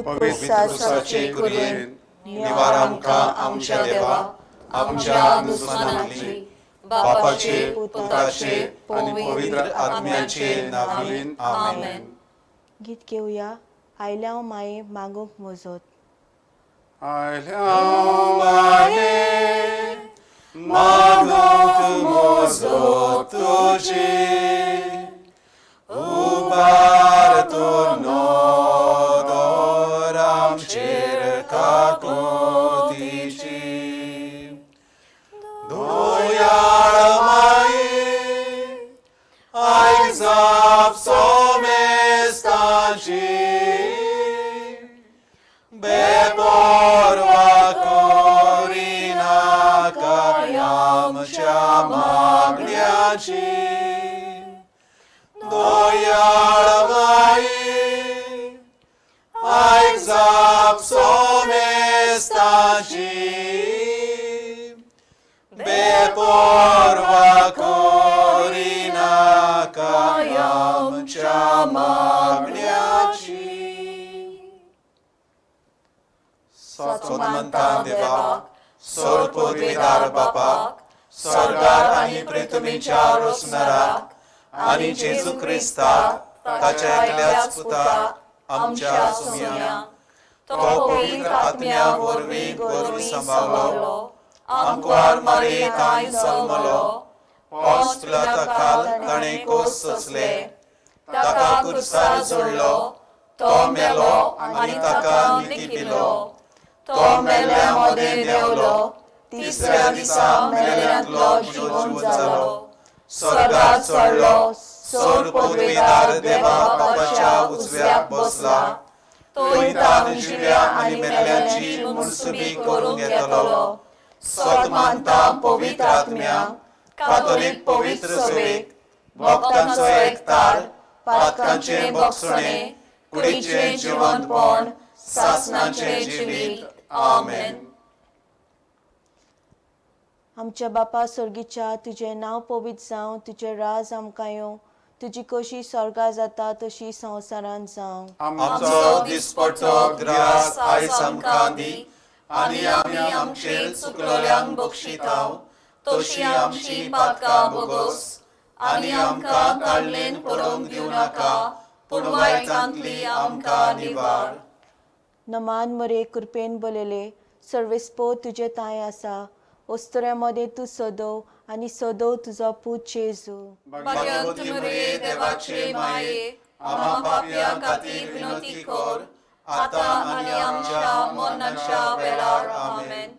पवित्र क्रुसाचे कुडीन निवार आमकां आमच्या देवा आमच्या दुश्मनांतली बापाचे पुत्राचे आणि पवित्र आत्म्याचे नावान आमेन. गीत घेऊया. आयल्या माये मागूंक मोजत. आयल्या माये मागूंक मोजत तुझी उबार तूं नोदोर आमचेर काकोतीची. दोयाळ माये आयज सोमेस्ताची बेपरवा करिनाका आमच्या मागण्याची. दोयाळ माये आयज सोमेस्ताची बेपरवा करिनाका आमच्या मागण्याची. स्वतंता देवाक सर्वोपदार बापाक स्वर्गार आणि पृथ्वीच्या रोसणाराक आणि जेजू ख्रिस्ताक ताच्या एकल्याच पुताक आमच्या सुम्या तो पवित्र आत्म्या वरवीं गोरवी सांबाळलो आमकां मारयेंत आयज जल्मलो. पोंच पिलाताखाल ताणें कोस सोंसले ताका क्रुसार जोडलो. तो मेलो आनी ताका नितिपिलो. तो मेल्ल्या मदें देंवलो. तिसऱ्या दिसा मेल्ल्यांतलो जिवंत जालो. स्वर्गांत चडलो. सर्वोपदार देवा बापाच्या उजव्याक बसला. तो इतान जिव्या आनी मेल्ल्यांची मुनसुबी करूंक येतलो. सत मानता पवित्र आत्म्या कातोलीक पवित्र सभेक भक्तांचो एकताळ पातकांचे बक्षणे कुडीचे जिवंतपण सासणाचे जिवीत. आमेन. आमच्या बापा स्वर्गीच्या तुझें नांव पवित्र जावं. तुझें राज आमकां येवं. तुजी कशी स्वर्गा जाता तशी संवसारांत जावं. आमचो दिसपट्टो ग्रास आयज आमकां दी आनी आमी आमचेर चुकलोल्यांक बक्षितांव तशी आमची पातकां बोगोस आनी आमकां ताळणेन पडोवंक दिवं नाका पूण वायटांतली आमकां निवार. नमान मरे कृपेन बोलेले सर्वेस्पो तुजे ताय आसा. ओस्तऱ्यामध्ये तूं सदव आनी सदव तुजो पूत जेजू. भाग्यवती मरिये देवाचे माये आम्हा पापयां खातीर विनोती कर आतां आनी आमच्या मरणाच्या वेळार. आमेन.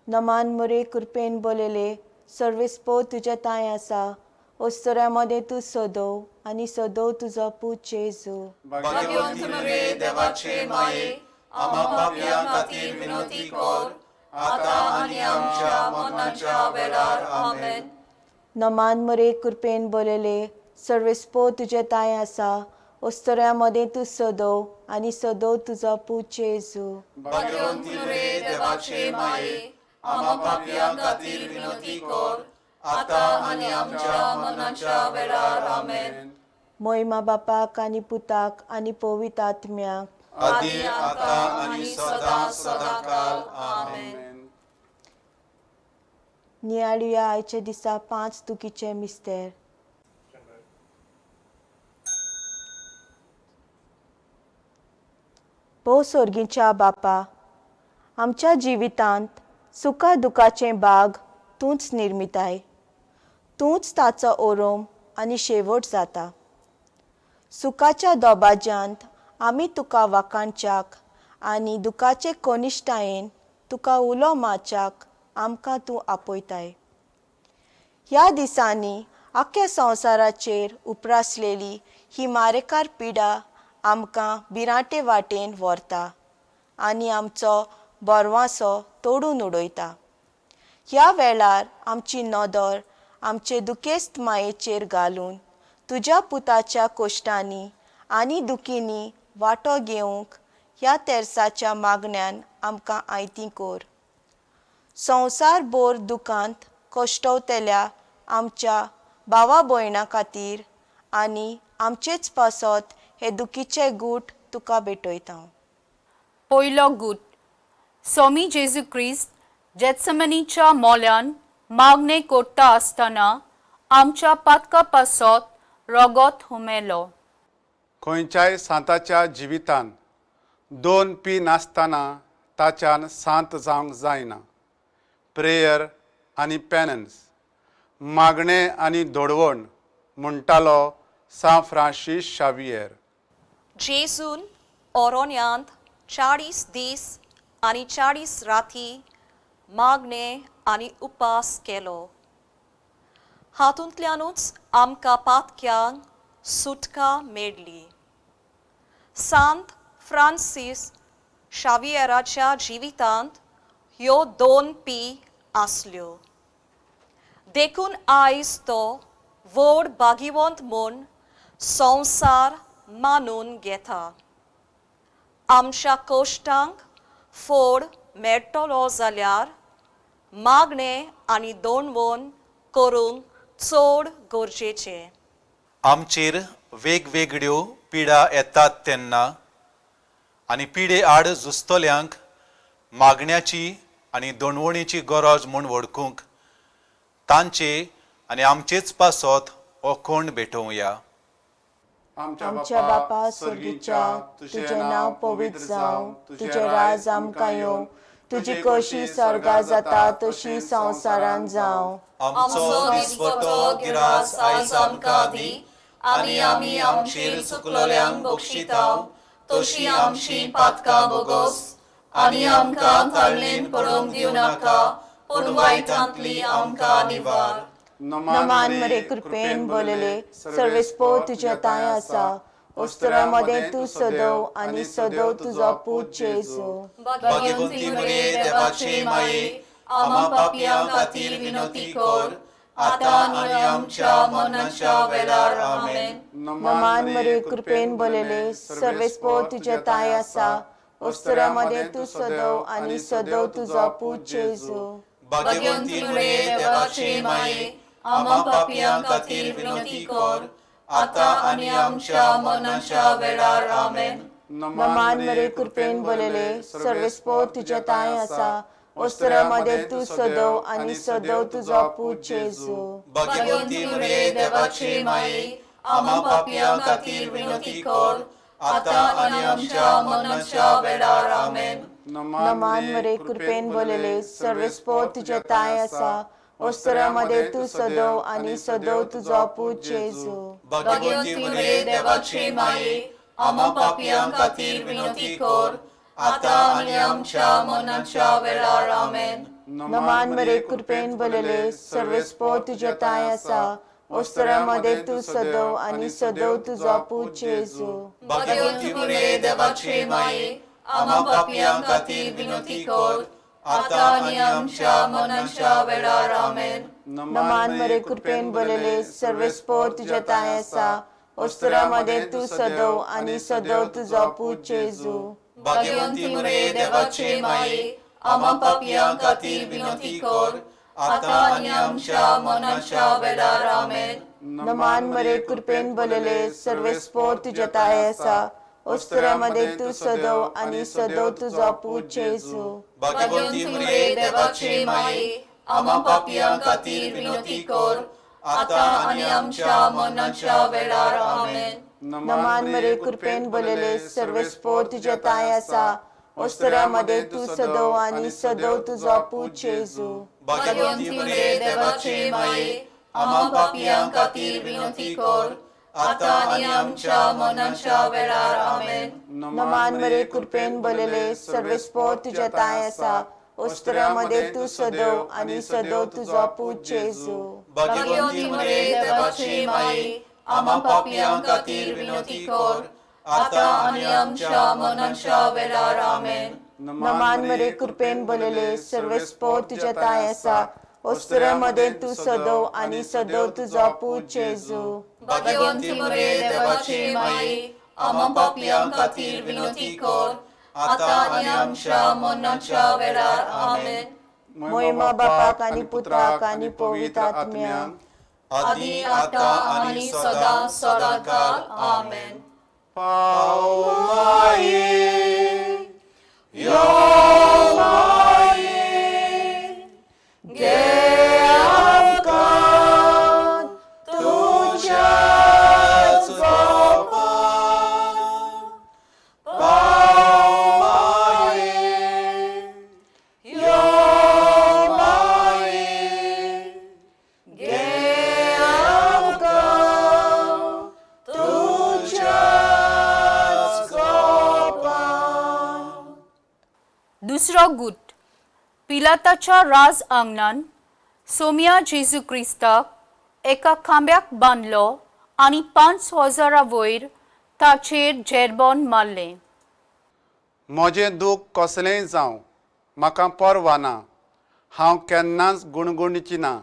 नमान मरे कृपेन बोलेले सर्वेस्पो तुजे ताय आसा. ओस्तऱ्यामध्ये तूं सदव आनी सदव तुजो पूत जेजू. भाग्यवती मरिये देवाचे माये आम्हा पापयां खातीर विनोती कर आतां आनी आमच्या मरणाच्या वेळार. आमेन. नमान मरे कृपेन बोलेले सर्वेस्पो तुजे ताय आसा. ओस्तऱ्यामध्ये तूं सदव आनी सदव तुजो पूत जेजू. भाग्यवती मरिये देवाचे माये आम्हा पापयां खातीर विनोती कर आतां आनी आमच्या मरणाच्या वेळार. आमेन. महिमा बापाक आनी पुताक आनी पवित्र आत्म्याक आदी आतां आनी सदां सदांकाल. आमेन. नियाळुया आयच्या दिसा 5 दुखीचे मिस्तेर. भोव स्वर्गीच्या बापा आमच्या जिवितांत सुखा दुखाचे बाग तूंच निर्मिताय. तूंच ताचो ओरोम आनी शेवट जाता. सुखाच्या दोबाज्यांत आमी तुका वाखाणच्याक आनी दुखाचे कोनिश्टायेन तुका उलो मारच्याक आमकां तूं आपयताय. ह्या दिसांनी आख्या संवसाराचेर उप्रासलेली ही मारेकार पिडा आमकां भिरांटे वाटेन व्हरता आनी आमचो बोरवांसो तोडून उडयता. ह्या वेळार आमची नदर आमचे दुखेस्त मायेचेर घालून तुज्या पुताच्या कोश्टांनी आनी दुखींनी वांटो घेवंक ह्या तेर्साच्या मागण्यान आमकां आयती कर. संवसार भर दुखांत कश्टवतल्या आमच्या भावा भयणां खातीर आनी आमचेच पासत हे दुखीचे गूट तुका भेटयता. पयलो गूट. स्वामी जेजू क्रिस्त जेत्समनीच्या मोल्यान मागणे कोट्टा आसतना आमच्या पातका पासत रगत हुमेलो. खंयच्याय सांताच्या जिवितांत दोन पी नासतना ताच्यान सांत जावंक जायना. प्रेयर आनी पेनन्स, मागणें आनी धोडवण म्हणटालो सा फ्रांसीस शावियर. जेजून ओरोन्यांत 40 दीस आनी 40 राती मागणे आनी उपास केलो. हातूंतल्यानूच आमकां पातक्यांक सुटका मेळ्ळी. सांत फ्रांसीस शावियराच्या जिवितांत ह्यो दोन पी आसल्यो. देखून आयज तो व्हड भागिवंत म्हूण संवसार मानून घेता. आमच्या कोश्टांक फोड मेळटलो जाल्यार मागणें आनी दोणवण करूंक चड गरजेचें. आमचेर वेगवेगळ्यो पिडा येतात तेन्ना आनी पिडे आड झुजतल्यांक मागण्याची आनी दोणवणीची गरज म्हूण वळखूंक तांचे आनी आमचेच पासत हो कोण भेटोवया. आमच्या बापा स्वर्गीच्या, तुझें नांव पवित्र जावं, तुझें राज आमकां येवं, तुजी कशी स्वर्गात जाता तशी संवसारांत जावं. आमचो दिसपटो गिरास आयज आमकां दी आनी आमी आमचेर चुकलोल्यांक बक्षितांव तशी आमची पातकां बोगोस आनी आमकां ताळणेन पडोवंक दिवं नाका पूण वायटांतली आमकां निवार. नमान मरे कृपेन बोलले सर्वेस्पो तुझ्या ताय आसा. उस्तरामध्ये तू सदव आनी सदव तुजो पूत जेजू. भाग्यवंती मरे देवाचे माये आम्हा पापियां खातीर विनंती कर आतां आनी आमच्या मरणाच्या वेळार आमेन. नमान मरे कृपेन बोलले सर्वेस्पो तुझ्या ताय आसा. उस्तरामध्ये तू सदव आनी सदव तुजो पूत जेजू. भाग्यवंती मरे देवाचे माये आम्हा पापियां खातीर विनंती कर आतां आनी आमच्या मरणाच्या वेळार आमेन. नमान मरे कृपेन बोलले सर्वेस्पो तुझ्या ताय आसा. उस्तरामध्ये तू सदव आनी सदव तुजो पूत जेजू. भाग्यवंती मरे देवाचे माये आम्हा पापियां खातीर विनंती कर आतां आनी आमच्या मरणाच्या वेळार आमेन. नमान मरे कृपेन बोलले सर्वेस्पो तुझ्या ताय आसा. उस्तरामध्ये तू सदव आनी सदव तुजो पूत जेजू. भाग्यवंती मरे देवाचे माये आम्हा पापियां खातीर विनंती कर आतां आनी आमच्या मरणाच्या वेळार आमेन. नमान मरे कृपेन बोलले सर्वेस्पो तुझ्या ताय आसा. उस्तरामध्ये तू सदव आनी सदव तुजो पूत जेजू. भाग्यवंती मरे देवाचे माये आम्हा पापियां खातीर विनंती कर आतां आनी आमच्या मरणाच्या वेळार आमेन. नमान मरे कृपेन बोलले सर्वेस्पो तुझ्या ताय आसा. उस्तरामध्ये तू सदव आनी सदव तुजो पूत जेजू. भाग्यवंती मरे देवाचे माये आम्हा पापियां खातीर विनंती कर आतां आनी आमच्या मरणाच्या वेळार आमेन. नमान मरे कृपेन बोलले सर्वेस्पो तुझ्या ताय आसा. उस्तरामध्ये तू सदव आनी सदव तुजो पूत जेजू. भाग्यवंती मरे देवाचे माये आम्हा पापियां खातीर विनंती कर आतां आनी आमच्या मरणाच्या वेळार आमेन. नमान मरे कृपेन बोलले सर्वेस्पो तुझ्या ताय आसा. उस्तरामध्ये तू सदव आनी सदव तुजो पूत जेजू. भाग्यवंती मरे देवाचे माये आम्हा पापियां खातीर विनंती कर आतां आनी आमच्या मरणाच्या वेळार आमेन. नमान मरे कृपेन बोलले सर्वेस्पो तुझ्या ताय आसा. उस्तरामध्ये तू सदव आनी सदव तुजो पूत जेजू. भाग्यवंती मरे देवाचे माये आम्हा पापियां खातीर विनंती कर आतां आनी आमच्या मरणाच्या वेळार आमेन. नमान मरे कृपेन बोलले सर्वेस्पो तुझ्या ताय आसा. उस्तरामध्ये तू सदव आनी सदव तुजो पूत जेजू. भाग्यवंती मरे देवाचे माये आम्हा पापियां खातीर विनंती कर आतां आनी आमच्या मरणाच्या वेळार आमेन. महिमा बापाक आनी पुत्राक आनी पवित्र आत्म्याक आदी आतां आनी सदां सदांकाळ आमेन. पाव माये दुसरो गुट पिलाताच्या राज आंगणान सोम्या जेजू क्रिस्ताक एका खांब्याक बांदलो आनी 5,000 वयर ताचेर जेरबोन मारले. म्हजें दूख कसलेंय जावं म्हाका परवा ना. हांव केन्नाच गुणगुणची ना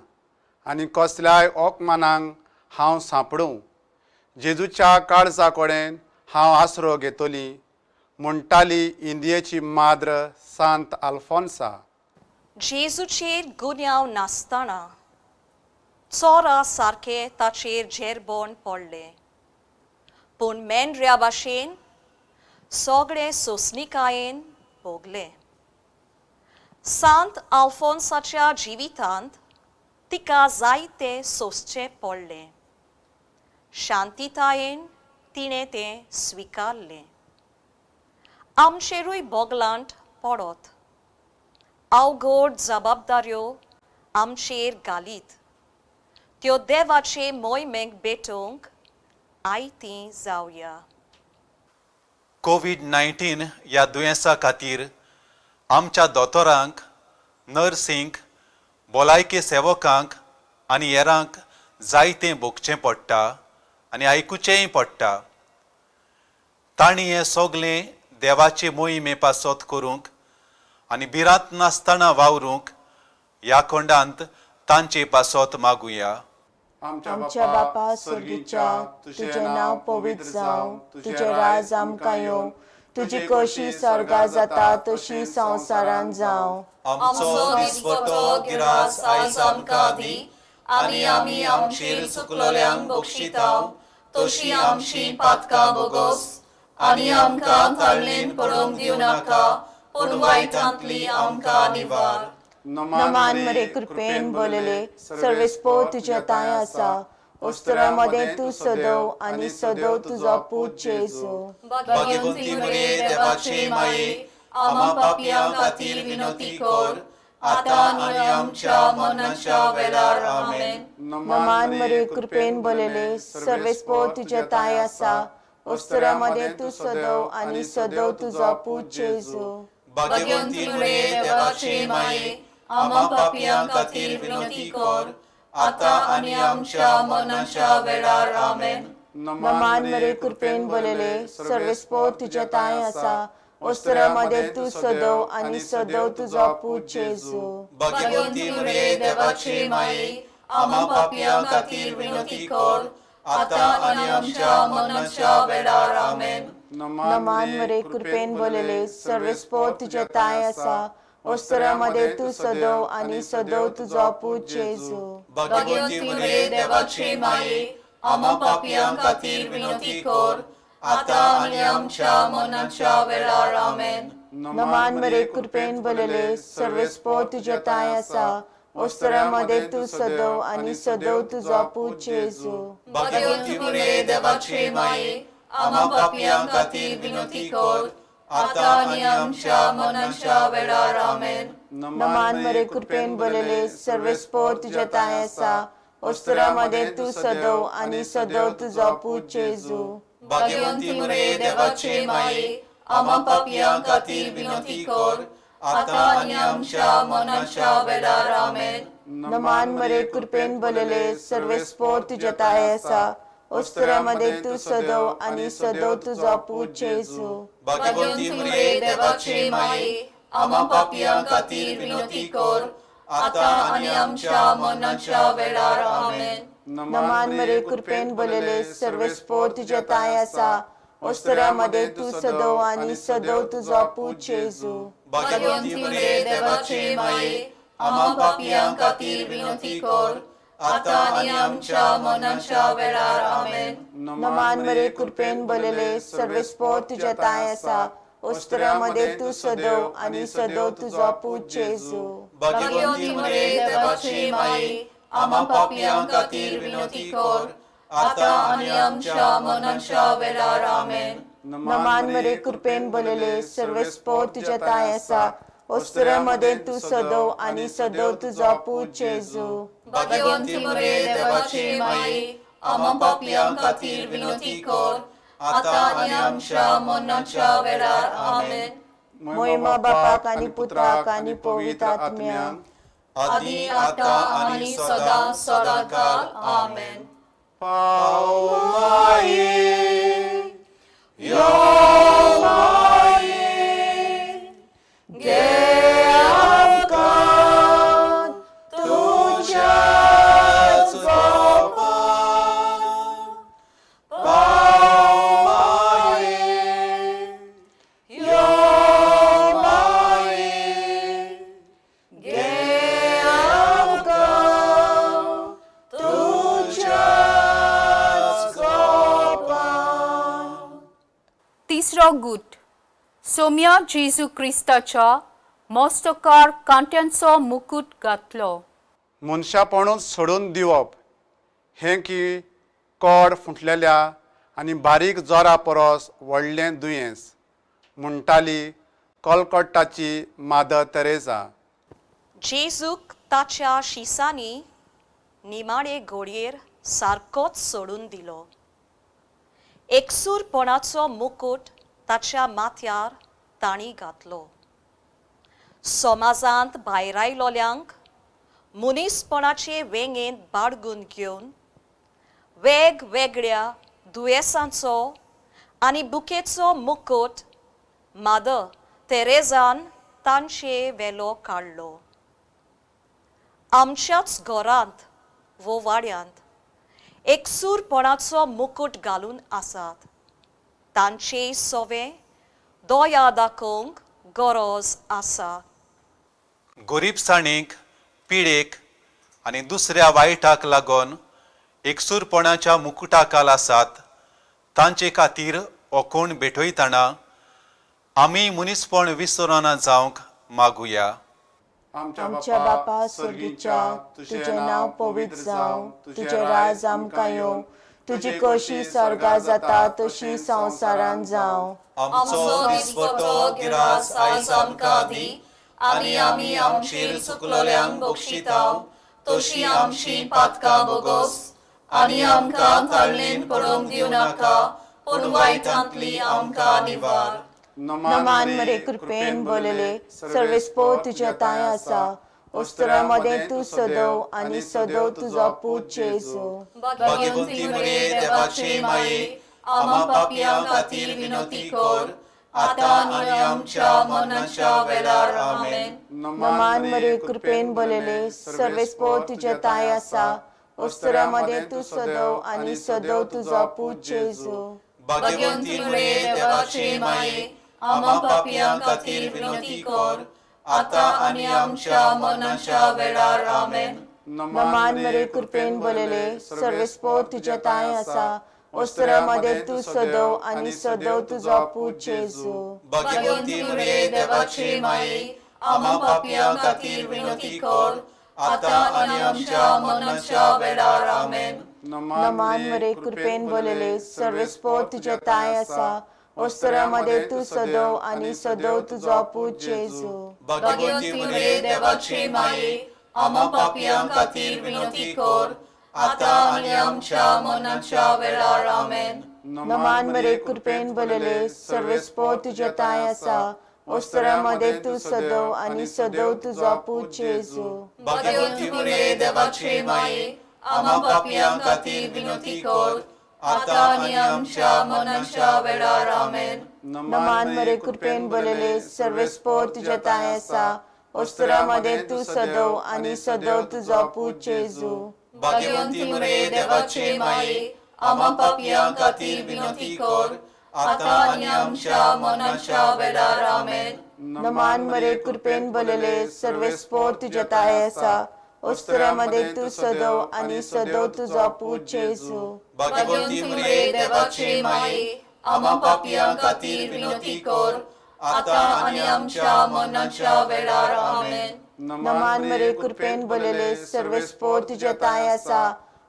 आनी कसल्याय ओकमानांक हांव सांपडूं. जेजूच्या काळजा कडेन हांव आसरो घेतली म्हणटाली इंडियेची माद्र सांत आल्फोन्सा. जेजूचेर गुन्यांव नासतना चोरा सारके ताचेर जेरबोन पडले. पूण मेंढऱ्या भाशेन सगळे सोंसणिकायेन भोगले. सांत आल्फोन्साच्या जिवितांत तिका जायते सोंसचे पडले. शांतीतायेन तिणें तें स्विकारलें. आमचेरूय बोगलांट पडत अवघड जबाबदाऱ्यो आमचेर घालीत त्यो देवाचे मोहिमेक भेटोवंक आयतीं जावया. कोविड-19 ह्या दुयेंसा खातीर आमच्या दोतोरांक, नर्सींक, भलायकी सेवकांक आनी हेरांक जायतें भोगचें पडटा आनी आयकुचेंय पडटा. तांणी हें सगलें देवाचे मोहिमे पासत करूंक आनी भिरांत नासतना वावरूंक ह्या खंडांत तांचे पासत मागुया. आमच्या बापा स्वर्गीच्या, तुझें नांव पवित्र जावं, तुजें राज आमकां येवं, तुजी कशी स्वर्गांत जाता तशी संवसारांत जावं. आमचो दिसपटो गिरास आयज आमकां दी आनी आमी आमचेर चुकलोल्यांक बक्षितांव तशी आमची पातकां बोगोस आनी आमकां ताळणेन पडोवंक दिवं नाका पूण वायटांतली आमकां निवार. नमान मरे कृपेन बोलले सर्वेस्पो तुझ्या ताय आसा. उस्तरामध्ये तू सदव आनी सदव तुजो पूत जेजू. भाग्यवंती मरे देवाचे माये आमा पापियां खातीर विनोती कर आतां आनी आमच्या मरणाच्या वेळार आमेन. नमान मरे कृपेन बोलले सर्वेस्पो तुझ्या ताय आसा. उस्तरामध्ये तू सदव आनी सदव तुजो पूत जेजू. भाग्यवंती मरे देवाचे माये आमा पापियां खातीर विनोती कर आतां आनी आमच्या मरणाच्या वेळार आमेन. नमान मरे कृपेन बोलले सर्वेस्पो तुझ्या ताय आसा. उस्तरामध्ये तू सदव आनी सदव तुजो पूत जेजू. भाग्यवंती मरे देवाचे माये आमा पापियां खातीर विनोती कर आतां आनी आमच्या मरणाच्या वेळार आमेन. नमान मरे कृपेन बोलले सर्वेस्पो तुझ्या ताय आसा. उस्तरामध्ये तू सदव आनी सदव तुजो पूत जेजू. भाग्यवंती मरे देवाचे माये आमा पापियां खातीर विनोती कर आतां आनी आमच्या मरणाच्या वेळार आमेन. नमान मरे कृपेन बोलले सर्वेस्पो तुझ्या ताय आसा. उस्तरामध्ये तू सदव आनी सदव तुजो पूत जेजू. भाग्यवंती मरे देवाचे माये आमा पापियां खातीर विनोती कर आतां आनी आमच्या मरणाच्या वेळार आमेन. नमान मरे कृपेन बोलले सर्वेस्पो तुझ्या ताय आसा. उस्तरामध्ये तू सदव आनी सदव तुजो पूत जेजू. भाग्यवंती मरे देवाचे माये आमा पापियां खातीर विनोती कर आतां आनी आमच्या मरणाच्या वेळार आमेन. नमान मरे कृपेन बोलले सर्वेस्पो तुझ्या ताय आसा. उस्तरामध्ये तू सदव आनी सदव तुजो पूत जेजू. भाग्यवंती मरे देवाचे माये आमा पापियां खातीर विनोती कर आतां आनी आमच्या मरणाच्या वेळार आमेन. नमान मरे कृपेन बोलले सर्वेस्पो तुझ्या ताय आसा. उस्तरामध्ये तू सदव आनी सदव तुजो पूत जेजू. भाग्यवंती मरे देवाचे माये आमा पापियां खातीर विनोती कर आतां आनी आमच्या मरणाच्या वेळार आमेन. नमान मरे कृपेन बोलले सर्वेस्पो तुझ्या ताय आसा. उस्तरामध्ये तू सदव आनी सदव तुजो पूत जेजू. भाग्यवंती मरे देवाचे माये आमा पापियां खातीर विनोती कर आतां आनी आमच्या मरणाच्या वेळार आमेन. नमान मरे कृपेन बोलले सर्वेस्पो तुझ्या ताय आसा. उस्तरामध्ये तू सदव आनी सदव तुजो पूत जेजू. भाग्यवंती मरे देवाचे माये आमा पापियां खातीर विनोती कर आतां आनी आमच्या मरणाच्या वेळार आमेन. मोहिमा बापाक आनी पुत्राक आनी पवित्र आत्म्याक आदी आता आणि सदा सदाकाल आमेन. पाव माये यो तिसरो गुट सोम्या जेजू क्रिस्ताच्या मस्तकार कांट्यांचो मुकुट घातलो. मनशापणूच सोडून दिवप हें की कोड फुटलेल्या आनी बारीक जोरा परस व्हडलें दुयेंस म्हणटाली कोलकट्टाची मादर तेरेसा. जेजूक ताच्या शिसांनी निमाणे घडयेर सारकोच सोडून दिलो. एकसूरपणाचो मुकुट ताच्या माथ्यार ताणी घातलो. समाजांत भायर आयलोल्यांक मनीसपणाचे वेंगेंत बाळगून घेवन वेगवेगळ्या दुयेंसांचो आनी बुकेचो मुकुट मादर तेरेजान तांचे वेलो काडलो. आमच्याच घरांत वो वाड्यांत एकसूरपणाचो मुकुट घालून आसात. तांचे सोवे दोया दाखोवंक गरज आसा. गरीबसाणीक, पिडेक आनी दुसऱ्या वायटाक लागून एकसूरपणाच्या मुकुटाखाल आसात, तांचे खातीर ओकूण भेटयतना आमी मनीसपण विसरोना जावंक मागुया. आमच्या बापा स्वर्गीच्या तुझें नांव पवित्र जावं, तुझें राज आमकां येवं, तुजी कशी स्वर्गात जाता तशी संवसारांत जावं. आमचो दिसपटो गिरास आयज आमकां दी, आनी आमी आमचेर चुकलोल्यांक बक्षिताव, तशी आमची पातकां बोगोस, आनी आमकां ताळणेन पडोवंक दिवं नाका, पूण वायटांतली आमकां निवार. नमान मरे कृपेन बोलले सर्वेस्पो तुझ्या ताय आसा. उस्तरामध्ये तू सदव आनी सदव तुजो पूत जेजू. भाग्यवंती मरे देवाचे माये, आम्हा पापियां खातीर विनंती कर, आता आनी आमच्या मरणाच्या वेळार आमेन. नमान मरे कृपेन बोलले सर्वेस्पो तुझ्या ताय आसा. उस्तरामध्ये तू सदव आनी सदव तुजो पूत जेजू. भाग्यवंती मरे देवाचे माये, आम्हा पापियां खातीर विनंती कर, आता आनी आमच्या मरणाच्या वेळार आमेन. नमान मरे कृपेन बोलले सर्वेस्पो तुझ्या ताय आसा. उस्तरामध्ये तू सदव आनी सदव तुजो पूत जेजू. भाग्यवंती मरे देवाचे माये, आम्हा पापियां खातीर विनंती कर, आता आनी आमच्या मरणाच्या वेळार आमेन. नमान मरे कृपेन बोलले सर्वेस्पो तुझ्या ताय आसा. उस्तरामध्ये तू सदव आनी सदव तुजो पूत जेजू. भाग्यवंती मरे देवाचे माये, आम्हा पापियां खातीर विनंती कर, आता आनी आमच्या मरणाच्या वेळार आमेन. नमान मरे कृपेन बोलले सर्वेस्पो तुझ्या ताय आसा. उस्तरामध्ये तू सदव आनी सदव तुजो पूत जेजू. भाग्यवंती मरे देवाचे माये, आम्हा पापियां खातीर विनंती कर, आता आनी आमच्या मरणाच्या वेळार आमेन. नमान मरे कृपेन बोलले सर्वेस्पो तुझ्या ताय आसा. उस्तरामध्ये तू सदव आनी सदव तुजो पूत जेजू. भाग्यवंती मरे देवाचे माये, आम्हा पापियां खातीर विनंती कर, आता आनी आमच्या मरणाच्या वेळार आमेन. नमान मरे कृपेन बोलले सर्वेस्पो तुझ्या ताय आसा. उस्तरामध्ये तू सदव आनी सदव तुजो पूत जेजू. भाग्यवंती मरे देवाचे माये, आम्हा पापियां खातीर विनंती कर, आता आनी आमच्या मरणाच्या वेळार आमेन. नमान मरे कृपेन बोलले सर्वेस्पो तुझ्या ताय आसा.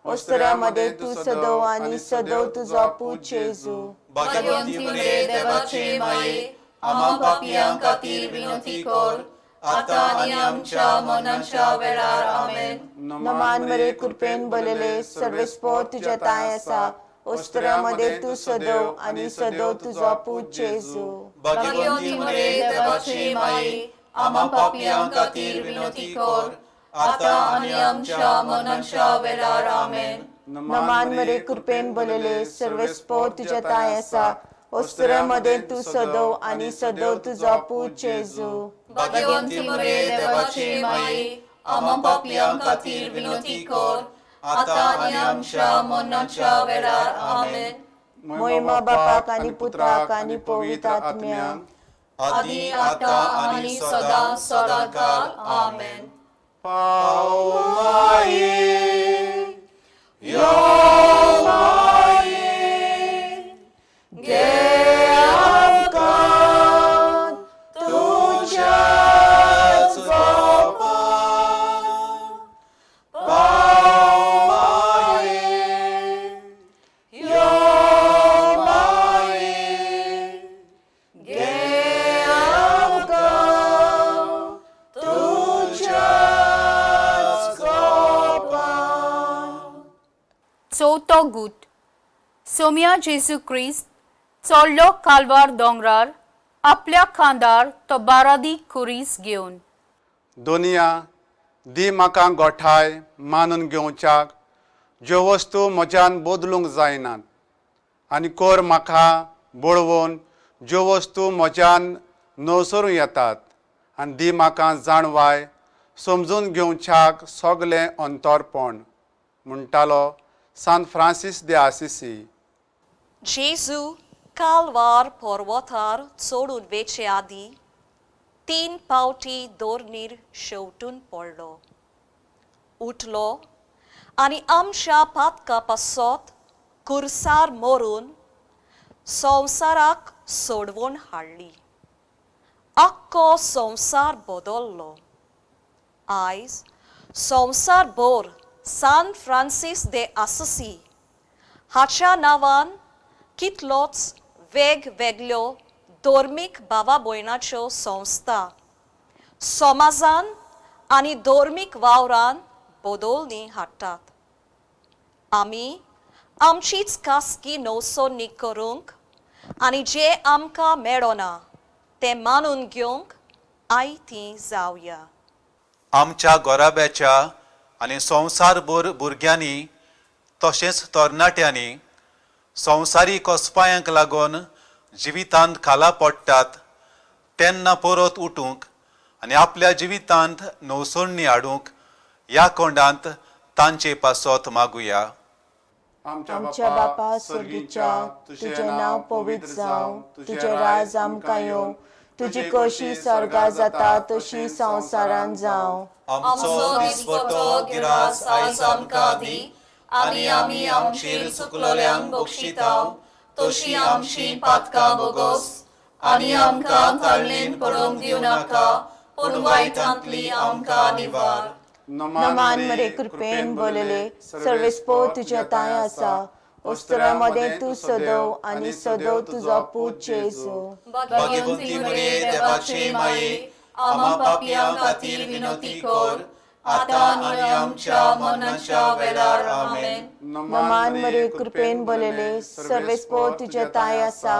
उस्तरामध्ये तू सदव आनी सदव तुजो पूत जेजू. भाग्यवंती मरे देवाचे माये, आम्हा पापियां खातीर विनंती कर, आता आनी आमच्या मरणाच्या वेळार आमेन. नमान मरे कृपेन बोलले सर्वेस्पो तुझ्या ताय आसा. उस्तरामध्ये तू सदैव आणि सदैव तुझा पूत जेजू भाग्यवंती मरे देवाची माई आम्हा पापियां खातीर विनंती कर आता आणि आमच्या मरणाच्या वेळार आमेन. नमान मरे कृपेन बोलले सर्वस्पो तुझ्या ताय असा उस्तरामध्ये तू सदैव आणि सदैव तुझा पूत जेजू भाग्यवंती मरे देवाची माई आम्हा पापियां खातीर विनंती कर आता आणि आमच्या मरणाच्या वेळार आमेन. महिमा बापाक आणि पुत्राक आणि पवित्र आत्म्याक आदी आता आणि सदा सदाकाळ आमेन. पाव माये यो चवथो गूट सोम्या जेजू क्रिस्त चोडलो कालवार दोंगरार आपल्या खांदार तो बारादी कुरीस घेवन दोनिया दी म्हाका गोठाय मानून घेवच्याक ज्यो वस्तू म्हज्यान बदलूंक जायनात आनी कोर म्हाका बळवून ज्यो वस्तू म्हज्यान नवसरूं येतात आनी दी म्हाका जाणवाय समजून घेवच्याक सगलें अंतरपण म्हणटालो सान फ्रांसीस de Assisi. जेजू कालवार पर्वतार चडून वेचे आदी 3 पावटी दोरनीर शेवटून पडलो उठलो आणि आमच्या पातका पासत कुर्सार मोरून संवसाराक सोडवून हाडली. आख्खो संवसार बदललो. आयज संवसारभर सान फ्रांसीस de Assisi हाच्या नांवान कितलोच वेगवेगळ्यो धर्मीक भावा भयणाच्यो संस्था समाजान आनी धर्मीक वावरान बदलणी हाडटात. आमी आमचीच खासगी नवसोनी करूंक आनी जे आमकां मेळना तें मानून घेवंक आयती जावया. आमच्या गोराब्याच्या आनी संवसारभर भुरग्यांनी तशेंच तरणाट्यांनी संवसारी कोसपायांक लागून जिवितांत खाला पडटात तेन्ना परत उठूंक आनी आपल्या जिवितांत नवसोडणी हाडूंक ह्या कोंडांत तांचे पासत मागुया. आमच्या बापा स्वर्गीच्या तुझें नांव पवित्र जावं तुझें राज आमकां येवं तुजी कशी स्वर्गा जाता तशी संवसारान जावं. आमचो दिसपटो गिरास आयज आमकां दी आनी आमी आमचेर चुकलोल्यांक बक्षिताव तशी आमची पातकां बोगोस आनी आमकां काडलेन पडोवंक दिवं नाका पूण वायटांतली आमकां निवार. नमान मरे कृपेन बोलले सर्वस्पो तुझ्या ताय आसा उस्तरामध्ये तू सदैव आणि सदैव तुझा पूत जेजू भाग्यवंती मरे देवाचे माये आम्हा पापियां खातीर विनंती कर आता आणि आमच्या मरणाच्या वेळार आमेन. नमान मरे कृपेन बोलले सर्वस्पो तुझ्या ताय आसा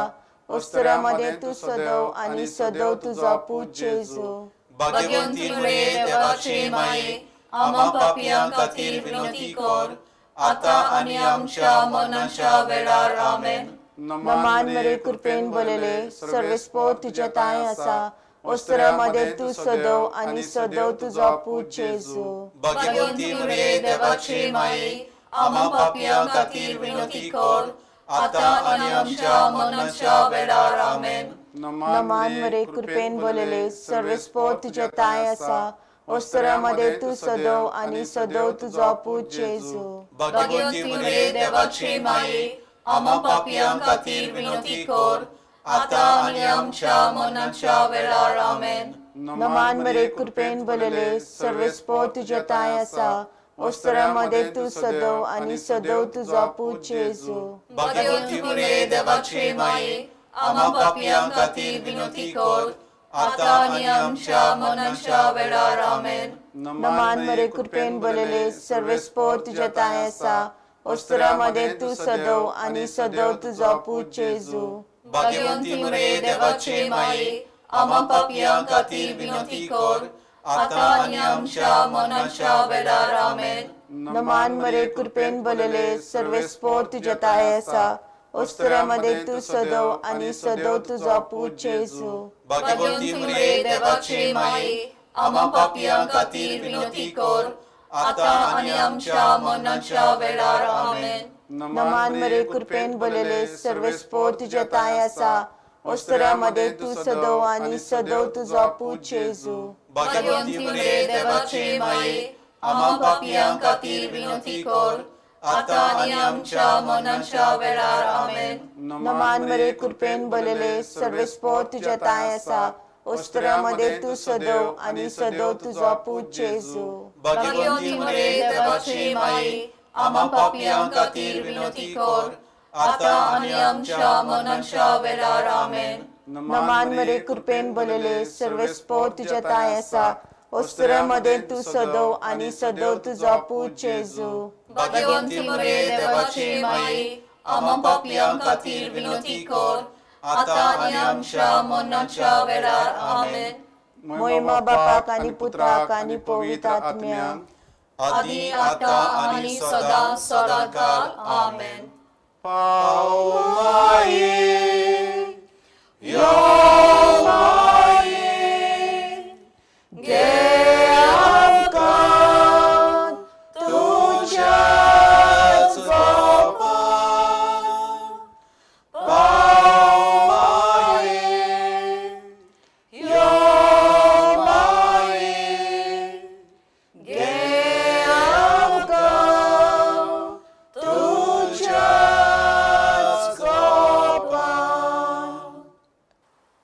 उस्तरामध्ये तू सदैव आणि सदैव तुझा पूत जेजू भाग्यवंती मरे देवाचे माये आम्हा पापियां खातीर विनंती कर आता आणि आमच्या मरणाच्या वेळार आमेन. नमान मरे कृपेन बोलले सर्वस्पो तुझ्या ताय आसा उस्तरामध्ये तू सदैव आणि सदैव तुझा पूत जेजू भाग्यवंती मरे देवाचे माये आम्हा पापियां खातीर विनंती कर आता आणि आमच्या मरणाच्या वेळार आमेन. नमान मरे कृपेन बोलले सर्वस्पो तुझ्या ताय आसा उस्तरामध्ये तू सदैव आणि सदैव तुझा पूत जेजू भाग्यवंती मरे देवाचे माये आम्हा पापियां खातीर विनंती कर आता आणि आमच्या मरणाच्या वेळार आमेन. नमान मरे कृपेन बोलले सर्वस्पो तुझ्या ताय आसा उस्तरामध्ये तू सदैव आणि सदैव तुझा पूत जेजू भाग्यवंती मरे देवाचे माये आम्हा पापियां खातीर विनंती कर आता आणि आमच्या मरणाच्या वेळार आमेन. नमान मरे कृपेन बोलले सर्वस्पो तुझ्या ताय आसा उस्तरामध्ये तू सदव आणि सदव तुझा पूत जेजू भाग्यवंती मरे देवाचे माये आम्हा पापियां खातीर विनंती कर आता आणि आमच्या मरणाच्या वेळार आमेन. नमान मरे कृपेन बोलले सर्वेस्पोर तुझ्या ताय असा उस्तरामध्ये तू सदव आणि सदव तुझा पूत जेजू भाग्यवंती मरे देवाचे माये आम्हा पापियां खातीर विनंती कर आता आणि आमच्या मरणाच्या वेळार आमेन. नमान मरे कृपेन बोलले सर्वेस्पोर तुझ्या ताय असा उस्तरामध्ये तू सदव आणि सदव तुझा पूत जेजू भाग्यवंती मरे देवाचे माये आम्हा पापियां खातीर विनंती कर आता आणि आमच्या मरणाच्या वेळार आमेन. नमान मरे कृपेन बोलले सर्वेस्पोर तुझ्या ताय असा उस्तरामध्ये तू सदव आणि सदव तुझा पूत जेजू भाग्यवंती मरे देवाचे माये आम्हा पापियां खातीर विनंती कर आता आणि आमच्या मरणाच्या वेळार आमेन. नमान मरे कृपेन बोलले सर्वेस्पोर तुझ्या ताय असा उस्तरामध्ये तू सदव आणि सदव तुझा पूत जेजू भाग्यवंती मरे देवाचे माये आम्हा पापियां खातीर विनंती कर आता आणि आमच्या मरणाच्या वेळार आमेन. महिमा बापाक आणि पुत्राक आणि पवित्र आत्म्याक आदी आता आणि सदा सदाकाळ आमेन. पाव माये यो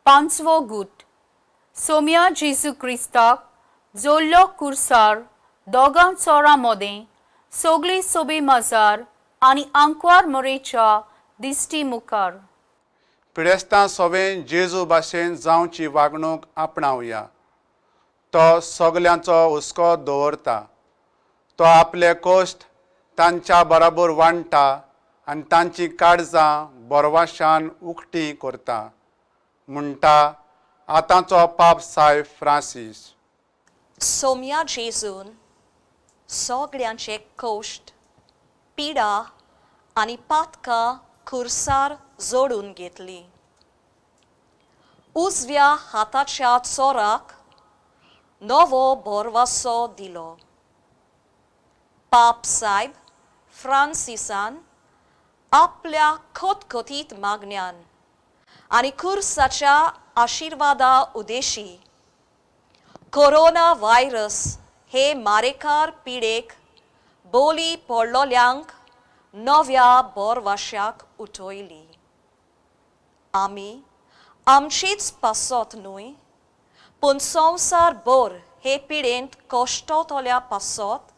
पांचवो गुट सोम्या जेजू क्रिस्ताक जोडलो कुर्सार दोगां चोरांमोदें सोगली सोबी मजार आनी आंकवार मोरेच्या दिश्टी मुखार पिडेस्तां सोबें जेजू भाशेन जावची वागणूक आपणावया. तो सगल्यांचो हुस्को दवरता. तो आपले कोश्ट तांच्या बरोबर वांडटा आनी तांची काळजां बोरवाशान उक्ती करता म्हणटा आतांचो पाप साहेब फ्रांसीस. सोम्या जेजून सगळ्यांचे कश्ट पिडा आनी पातकां खुर्सार जोडून घेतली. उजव्या हाताच्या चोराक नवो बोरवासो दिलो. पाप साहेब फ्रांसिसान आपल्या खतखतीत मागण्यान आनी खुर्साच्या आशिर्वादा उदेशी कोरोना व्हायरस हे मारेकार पिडेक बोली पडलोल्यांक नव्या बोरवाशाक उठयली. आमी आमचीच पासत न्हय पूण संवसार भर हे पिडेंत कश्टतल्या पासत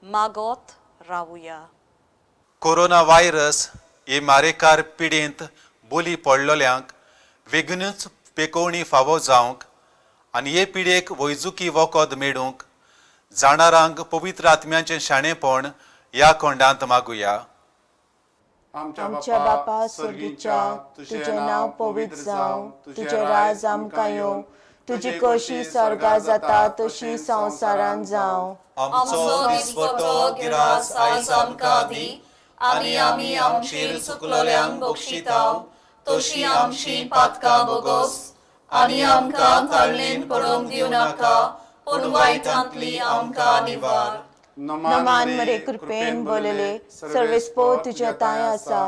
मागोत रावुया. कोरोना व्हायरस हे मारेकार पिडेंत बोली पडलोल्यांक बेगीनूच पेकोवणी फावो जावंक आनी हे पिडेक वैजुकी वखद मेळूंक जाणारांक पवित्र आत्म्याचें शाणेपण ह्या खोंडांत मागुया. आमच्या बापा स्वर्गीच्या तुझें नांव पवित्र जावं तुझें राज आमकां येवं तुजी कशी स्वर्गां जाता तशी संवसारांत जावं. आमचो दिसपटो गिरास आयज आमकां दी आनी आमी आमचेर चुकलोल्यांक बक्षिताव तशी आमची पातकां बोगोस आनी आमकां काडलेन पडोवंक दिवं नाका पूण वायटांतली आमकां निवार. नमान मरे कृपेन बोलले सर्वेस्पोर तुझ्या ताय आसा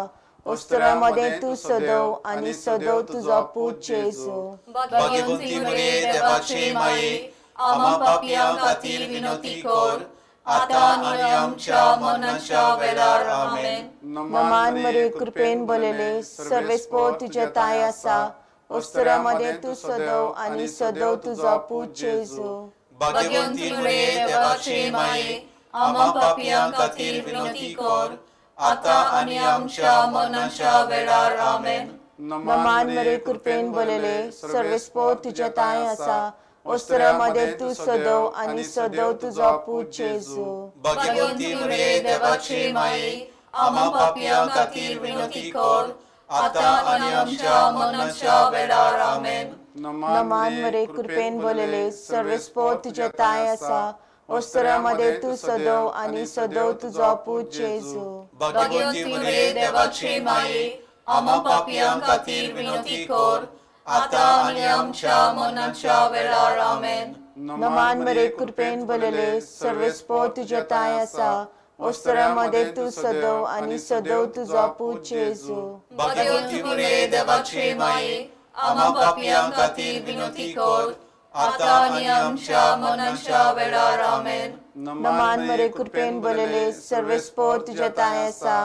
उस्तरामध्ये तू सदव आणि सदव तुझा पूत जेजू भाग्यवंती मरे देवाचे माये आम्हा पापियां खातीर विनंती कर आता आणि आमच्या मरणाच्या वेळार आमेन. नमान मरे कृपेन बोलले सर्वेस्पोर तुझ्या ताय आसा उस्तरामध्ये तू सदव आणि सदव तुझा पूत जेजू भाग्यवंती मरे देवाचे माये आम्हा पापियां खातीर विनंती कर आता आणि आमच्या मरणाच्या वेळार आमेन. नमान मरे कृपेन बोलले सर्वेस्पोर तुझ्या ताय आसा ओस्त्र्यामध्ये तू सदव आणि सदव तुझो पूत जेजू भाग्यवंती मरिये देवाची माये आम्हा पापियां खातीर विनंती कर आता आणि आमच्या मरणाच्या वेळार आमेन. नमान मरे कृपेन बोलले सर्वेस्पोर तुझे ताय असा ओस्त्र्यामध्ये तू सदव आणि सदव तुझो पूत जेजू भाग्यवंती मरिये देवाची माये आम्हा पापियां खातीर विनंती कर आता आणि आमच्या मरणाच्या वेळार आमेन. नमान मरे कृपेन बोलले सर्वेस्पोर तुझे ताय असा ओस्त्र्यामध्ये तू सदव आणि सदव तुझो पूत जेजू भाग्यवंती मरिये देवाची माये आम्हा पापियां खातीर विनंती कर आता आणि आमच्या मरणाच्या वेळार आमेन. नमान मरे कृपेन बोलले सर्वेस्पोर तुझे ताय असा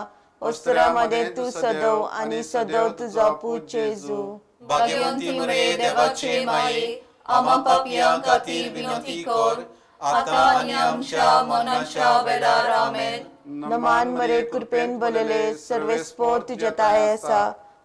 ओस्त्र्यामध्ये तू सदव आणि सदव तुझो पूत जेजू भाग्यवंती मरिये देवाची माये आम्हा पापियां खातीर विनंती कर आता आणि आमच्या मरणाच्या वेळार आमेन. नमान मरे कृपेन बोलले सर्वेस्पोर तुझे ताय असा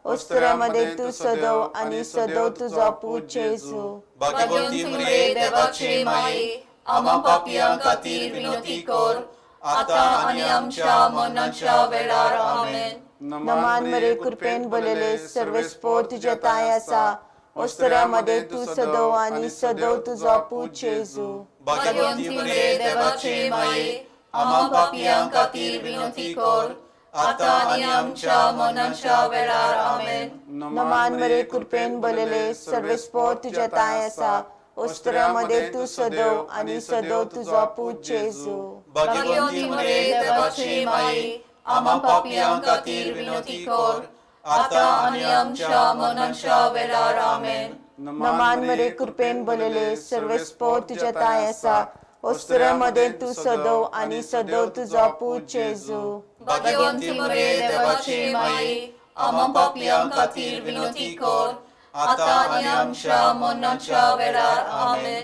ओस्त्र्यामध्ये तू सदव आणि सदव तुझो पूत जेजू भाग्यवंती मरिये देवाची माये आम्हा पापियां खातीर विनंती कर आता आणि आमच्या मरणाच्या वेळार आमेन. नमान मरे कृपेन बोलले सर्वेस्पोर तुझे ताय असा ओस्त्र्यामध्ये तू सदव आणि सदव तुझो पूत जेजू भाग्यवंती मरिये देवाची माये आम्हा पापियां खातीर विनंती कर आता आणि आमच्या मरणाच्या वेळार आमेन. नमान मरे कृपेन बोलले सर्वेस्पोर तुझे ताय असा ओस्त्र्यामध्ये तू सदव आणि सदव तुझो पूत जेजू भाग्यवंती मरिये देवाची माये आम्हा पापियां खातीर विनंती कर आता आणि आमच्या मरणाच्या वेळार आमेन. नमान मरे कृपेन बोलले सर्वेस्पोर तुझे ताय असा ओस्त्र्यामध्ये तू सदव आणि सदव तुझो पूत जेजू भाग्यवंती मरिये देवाची माये आम्हा पापियां खातीर विनंती कर आता आणि आमच्या मरणाच्या वेळार आमेन.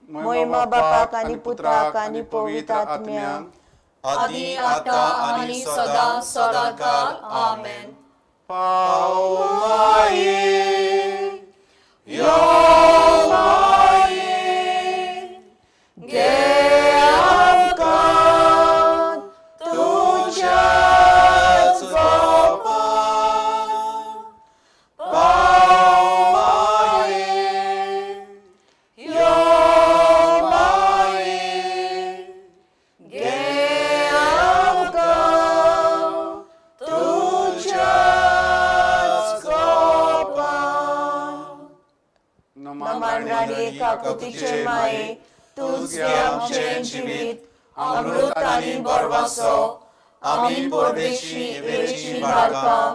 महिमा बापाक आणि पुत्राक आणि पवित्र आत्म्याक आदी आता आणि सदा सदाकाळ आमेन. पाव माये यो नमान राणी काकुतीचे माये तूच आमचे जीवित अमृत आणि बरवासो आम्ही परदेशी वेची बाळका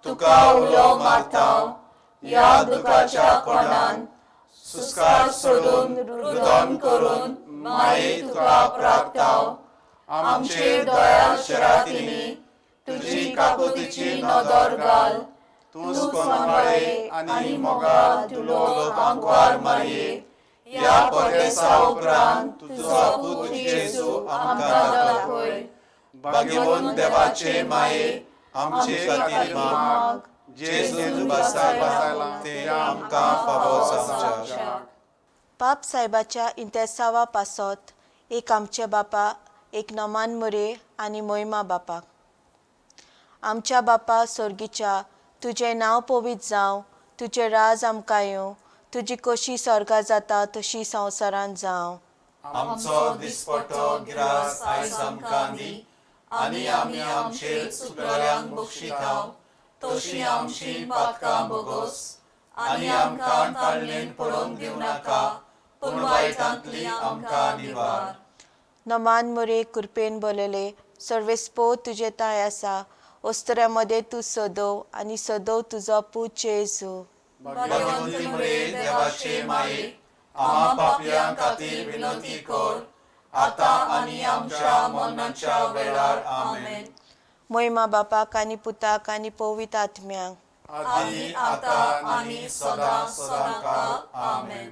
तुका उलो मारता या दुखाच्या कोणान सुस्कार सोडून रुदन करून माये तुका प्रार्थाव आमचे दया शरातीनी तुझी काकुतीची नदर घाल तूच कोणवाळे आणि मोगा तुलो आंकवार माये या परदेसा उपरांत तुझो पूत जेजू आमकां दाखय भाग्यवंत देवाचे माये आमचे खातीर माग जेजू बसायला ते आमकां फावो जावच्या. पाप साहेबाच्या इंतेसावा पासत एक आमचे बापा एक नमान मरे आणि मोहिमा बापाक आमच्या बापा स्वर्गीच्या तुझे नाव पवित्र जावं तुझे राज आमकां येवं तुजी कशी स्वर्गा जाता तशी संवसारांत जावं. आमचो दिसपटो गिरास आयज आमकां दी आनी आमी आमचेर चुकलेल्यांक बक्षिताव तशी आमची पातकां बोगोस आनी आमकां ताळणेन पडोवंक दिवं नाका पूण वायटांतली आमकां निवार. नमान मरे कृपेन बोलले सर्वेस्पो तुजे ताय आसा ओस्त्र्यामध्ये तू सदव आणि सदव तुझो पूत जेजू भाग्यवंती मरिये देवाचे माये आम्हा पापियां खातीर विनंती कर आता आनी आमच्या मरणाच्या वेळार आमेन. मोहिमा बापाक आणि पुताक आणि पवित्र आत्म्याक आदी आता आनी सदा सदाकाळ आमेन.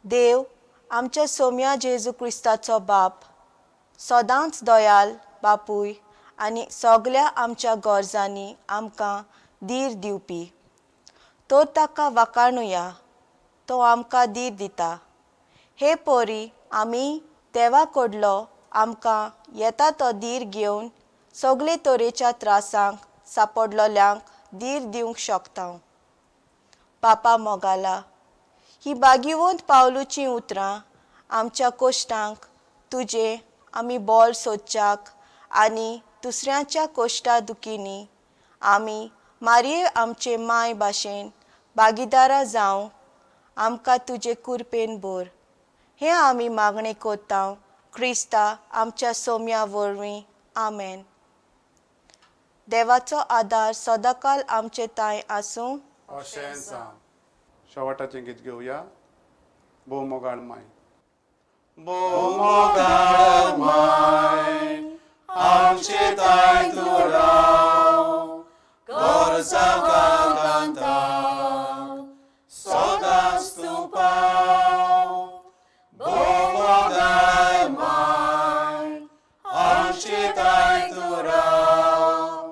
देव आमच्या सोम्या जेजू क्रिस्ताचो बाप सदांच दयाल बापूय आणि सगळ्या आमच्या गरजांनी आमकां धीर दिवपी तो ताका वाखाणुया तो आमकां धीर दिता हे पोरी आमी देवा कडलो आमकां येता तो धीर घेवन सगळे तरेच्या त्रासांक सापडलोल्यांक धीर दिवंक शकता. पापा मोगाला ही बागिवंत पावलुचीं उतरां आमच्या कोश्टांक तुजे आमी बोल सोदच्याक आनी दुसऱ्यांच्या कोश्टा दुखींनी आमी मारये आमचे माय भाशेन भागीदारां जावं आमकां तुजे कुरपेन भर. हें आमी मागणें कोत्ता क्रिस्ता आमच्या सोम्या वरवीं. आमेन. देवाचो आदार सदांकाल आमचे ताय आसूं. अशें सांग. शेवटाचें गीत घेवया. भोव मोगाळ माय. मोगाळ माय आमचे ताय तूं राव गोरजा कांता सदांच तूं पाव. मोगाळ माय आमचे ताय तूं राव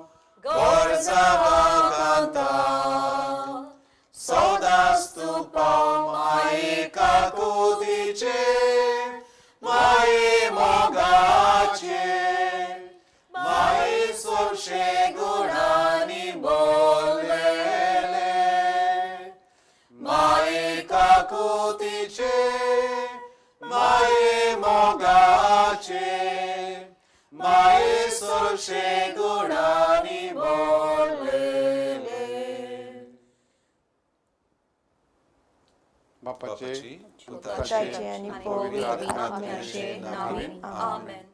गोरजा कांता सदांच तूं पाव. माये काकुतीचे माये मोगाचे माये सोशे गुणांनी बोललेले. माये काकुतीचे माये मोगाचे माये सोशे गुणांनी बोललेले. बापाचे पुत्राचे आणि पवित्र आत्म्याचे नावे. आमेन.